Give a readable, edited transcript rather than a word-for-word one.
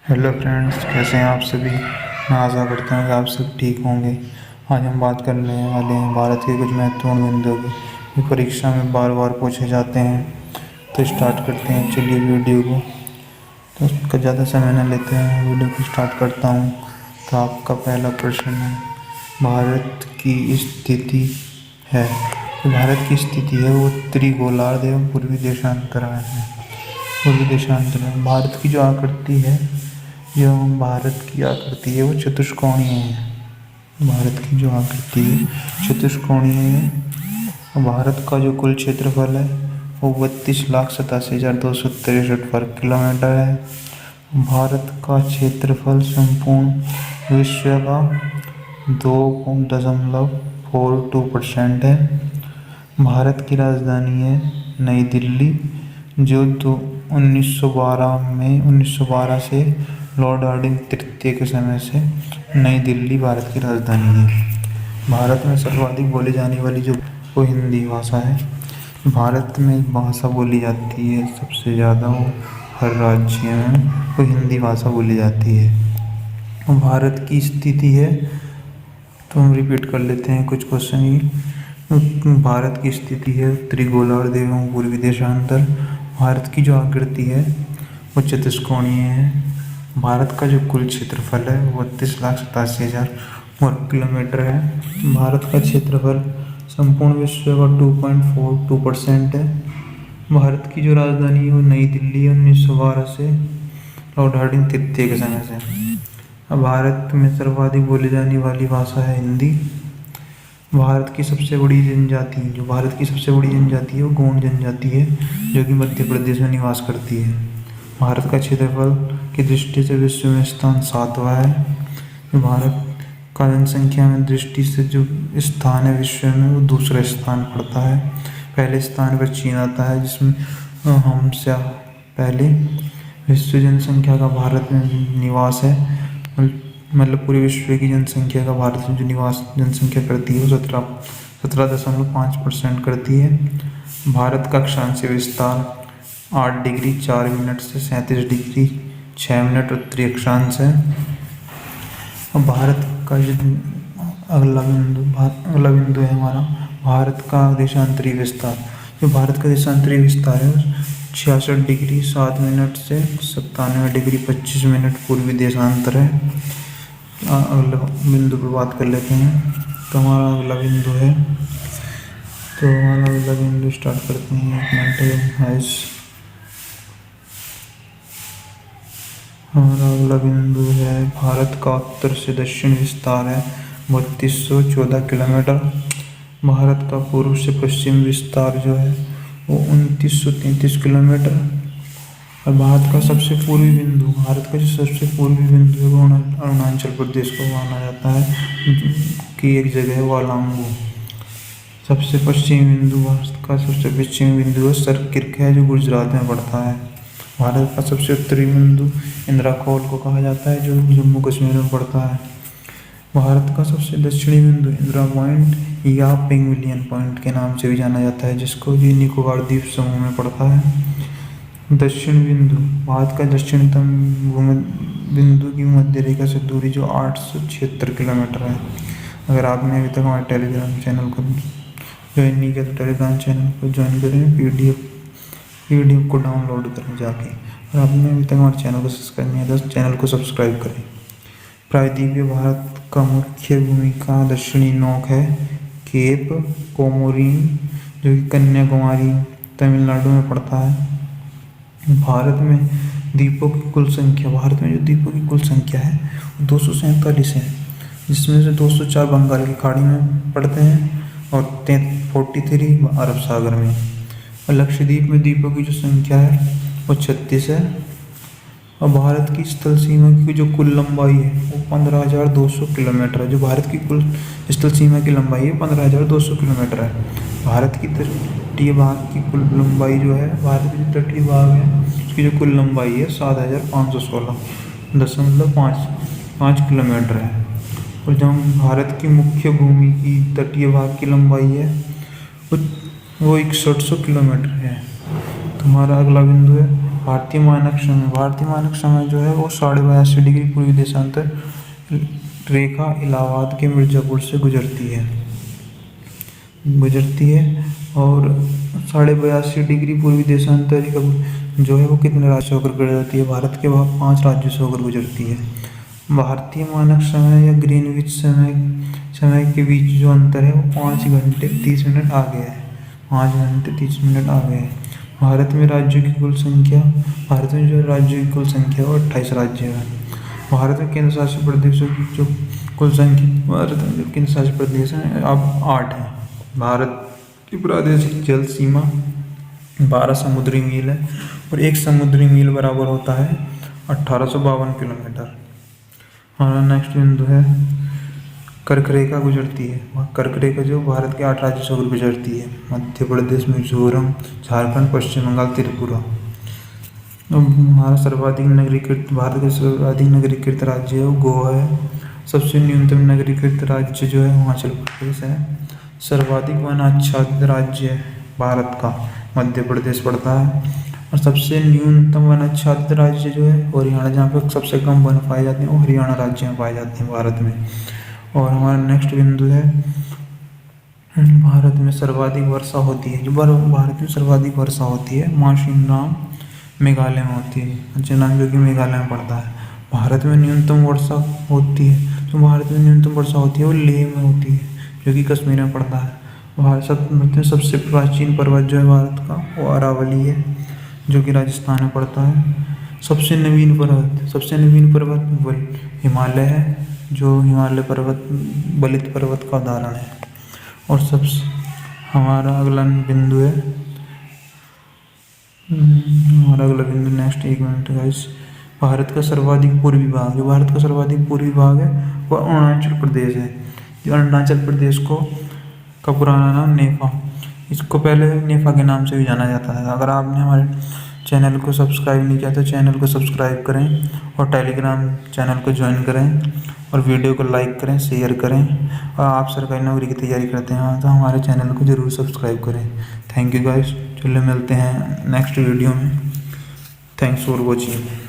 Hello friends, कैसे हैं आप सभी। मैं आशा करता हूँ कि आप सब ठीक होंगे। आज हम बात करने वाले हैं भारत के कुछ महत्वपूर्ण बिंदुओं की जो परीक्षा में बार बार पूछे जाते हैं। तो स्टार्ट करते हैं, चलिए वीडियो को। तो उसका ज़्यादा समय न लेते हैं, वीडियो को स्टार्ट करता हूँ। तो आपका पहला प्रश्न है, भारत की स्थिति है तो भारत की स्थिति है वो उत्तरी गोलार्ध एवं पूर्वी देशांतर में है। पूर्वी देशांतर में भारत की जो आकृति है, जो भारत की आकृति है वो चतुष्कोणीय है। भारत की जो आकृति है चतुष्कोणीय है। और भारत का जो कुल क्षेत्रफल है वो 32,87,263 वर्ग किलोमीटर है। भारत का क्षेत्रफल संपूर्ण विश्व का 2.42% है। भारत की राजधानी है नई दिल्ली, जो 1912 से लॉर्ड हार्डिंग तृतीय के समय से नई दिल्ली भारत की राजधानी है। भारत में सर्वाधिक बोली जाने वाली जो वो हिंदी भाषा है। भारत में भाषा बोली जाती है सबसे ज़्यादा, वो हर राज्य में वो हिंदी भाषा बोली जाती है। भारत की स्थिति है, तो हम रिपीट कर लेते हैं कुछ क्वेश्चन ही। भारत की स्थिति है उत्तरी गोलार्ध एवं पूर्वी देशांतर। भारत की जो आकृति है वो चतुष्कोणीय है। भारत का जो कुल क्षेत्रफल है वो 32,87,000 वर्ग किलोमीटर है। भारत का क्षेत्रफल संपूर्ण विश्व का 2.42% है। भारत की जो राजधानी है वो नई दिल्ली है 1912 से लॉर्ड हार्डिंग तृतीय के समय से। अब भारत में सर्वाधिक बोली जाने वाली भाषा है हिंदी। भारत की सबसे बड़ी जनजाति है वो गोंड जनजाति है, जो कि मध्य प्रदेश में निवास करती है। भारत का क्षेत्रफल की दृष्टि से विश्व में स्थान 7वां है। भारत का जनसंख्या में दृष्टि से जो स्थान है विश्व में वो दूसरा स्थान पड़ता है। पहले स्थान पर चीन आता है, जिसमें हमसे पहले विश्व जनसंख्या का भारत में निवास है, मतलब पूरे विश्व की जनसंख्या का भारत में जो निवास जनसंख्या करती है वो 17.5% करती है। भारत का अक्षांशीय विस्तार 8 डिग्री 4 मिनट से 37 डिग्री 6 मिनट उत्तरी अक्षांश है। और भारत का जो अगला बिंदु है हमारा भारत का देशांतरी विस्तार। जो भारत का देशांतरी विस्तार है 66 डिग्री 7 मिनट से 97 डिग्री 25 मिनट पूर्वी देशांतर है। अगला बिंदु पर बात कर लेते हैं। तो हमारा अगला बिंदु स्टार्ट करते हैं। हमारा अगला बिंदु है भारत का उत्तर से दक्षिण विस्तार है 3214 किलोमीटर। भारत का पूर्व से पश्चिम विस्तार जो है वो 2933 किलोमीटर। और भारत का जो सबसे पूर्वी बिंदु है वो अरुणाचल प्रदेश को माना जाता है, कि एक जगह है वालांगू। सबसे पश्चिमी बिंदु है सरकिर्क है, जो गुजरात में पड़ता है। भारत का सबसे उत्तरी बिंदु इंदिरा कोल को कहा जाता है, जो जम्मू कश्मीर में पड़ता है। भारत का सबसे दक्षिणी बिंदु इंदिरा पॉइंट या पेंगुलियन पॉइंट के नाम से भी जाना जाता है, जिसको निकोबार द्वीप समूह में पड़ता है। दक्षिण बिंदु भारत का दक्षिणतम बिंदु की मध्य रेखा से दूरी जो 876 किलोमीटर है। अगर आपने अभी तक हमारे टेलीग्राम चैनल को ज्वाइन नहीं किया तो टेलीग्राम चैनल को ज्वाइन करें, पीडीएफ को डाउनलोड करें जाके। और आपने अभी तक हमारे चैनल को सब्सक्राइब नहीं किया तो चैनल को सब्सक्राइब करें। प्रायद्वीपीय भारत का मुख्य भूमिका दक्षिणी नोक है केप कोमोरिन, जो कि कन्याकुमारी तमिलनाडु में पड़ता है। भारत में जो द्वीपों की कुल संख्या है वो 247 है, जिसमें से 204 बंगाल की खाड़ी में पड़ते हैं और 43 अरब सागर में। और लक्षद्वीप में द्वीपों की जो संख्या है वो 36 है। और भारत की स्थल सीमा की जो कुल लंबाई है वो 15,200 किलोमीटर है। जो भारत की कुल स्थल सीमा की लंबाई है 15,200 किलोमीटर है। भारत की तटीय भाग की कुल लंबाई जो है, भारत की जो तटीय भाग है उसकी जो कुल लंबाई है 7,516.5 किलोमीटर है। और जहाँ भारत की मुख्य भूमि की तटीय भाग की लंबाई है वो 6100 किलोमीटर है। तो हमारा अगला बिंदु है भारतीय मानक समय जो है वो 82.5 डिग्री पूर्वी देशांतर रेखा इलाहाबाद के मिर्ज़ापुर से गुजरती है और 82.5 डिग्री पूर्वी देशांतर रेखा जो है वो कितने राज्य से होकर गुजरती है? भारत के 5 राज्यों से होकर गुजरती है। भारतीय मानक समय या ग्रीनविच समय के बीच जो अंतर है वो 5 घंटे 30 मिनट आगे है। 5 घंटे 30 मिनट आगे है। भारत में जो राज्यों की कुल संख्या वो 28 राज्य है। भारत में केंद्र शासित प्रदेशों की जो कुल संख्या भारत में जो केंद्र शासित प्रदेश हैं अब 8 है। भारत की प्रादेशिक जल सीमा 12 समुद्री मील है और 1 समुद्री मील बराबर होता है 1852 किलोमीटर। हमारा नेक्स्ट बिंदु है कर्क रेखा गुजरती है। कर्क रेखा जो भारत के 8 राज्यों से होकर गुजरती है। मध्य प्रदेश, मिजोरम, झारखंड, पश्चिम बंगाल, त्रिपुरा। हमारा भारत के सर्वाधिक नगरीकृत राज्य है वो गोवा है। सबसे न्यूनतम नगरीकृत राज्य जो है हिमाचल प्रदेश है। सर्वाधिक वन आच्छादित राज्य है भारत का मध्य प्रदेश पड़ता है और सबसे न्यूनतम वन आच्छादित राज्य जो है हरियाणा, जहाँ पर सबसे कम वन पाए जाते हैं वो हरियाणा राज्य में पाए जाते हैं भारत में। और हमारा नेक्स्ट बिंदु है भारत में सर्वाधिक वर्षा होती है। भारत में सर्वाधिक वर्षा होती है माउसिनराम मेघालय में होती है, अंजनाम जो कि मेघालय में पड़ता है। भारत में न्यूनतम वर्षा होती है वो लेह में होती है जो कि कश्मीर में पड़ता है। सबसे प्राचीन पर्वत जो है भारत का वो अरावली है जो कि राजस्थान में पड़ता है। सबसे नवीन पर्वत हिमालय है जो हिमालय पर्वत बलित पर्वत का उदाहरण है। और हमारा अगला बिंदु नेक्स्ट 1 मिनट गाइस। भारत का सर्वाधिक पूर्वी भाग है वो अरुणाचल प्रदेश है। जो अरुणाचल प्रदेश का पुराना नाम नेफा, इसको पहले नेफा के नाम से भी जाना जाता है। अगर आपने हमारे चैनल को सब्सक्राइब नहीं किया तो चैनल को सब्सक्राइब करें और टेलीग्राम चैनल को ज्वाइन करें और वीडियो को लाइक करें, शेयर करें। और आप सरकारी नौकरी की तैयारी करते हैं तो हमारे चैनल को ज़रूर सब्सक्राइब करें। थैंक यू गाइस, चलिए मिलते हैं नेक्स्ट वीडियो में। Thanks for watching.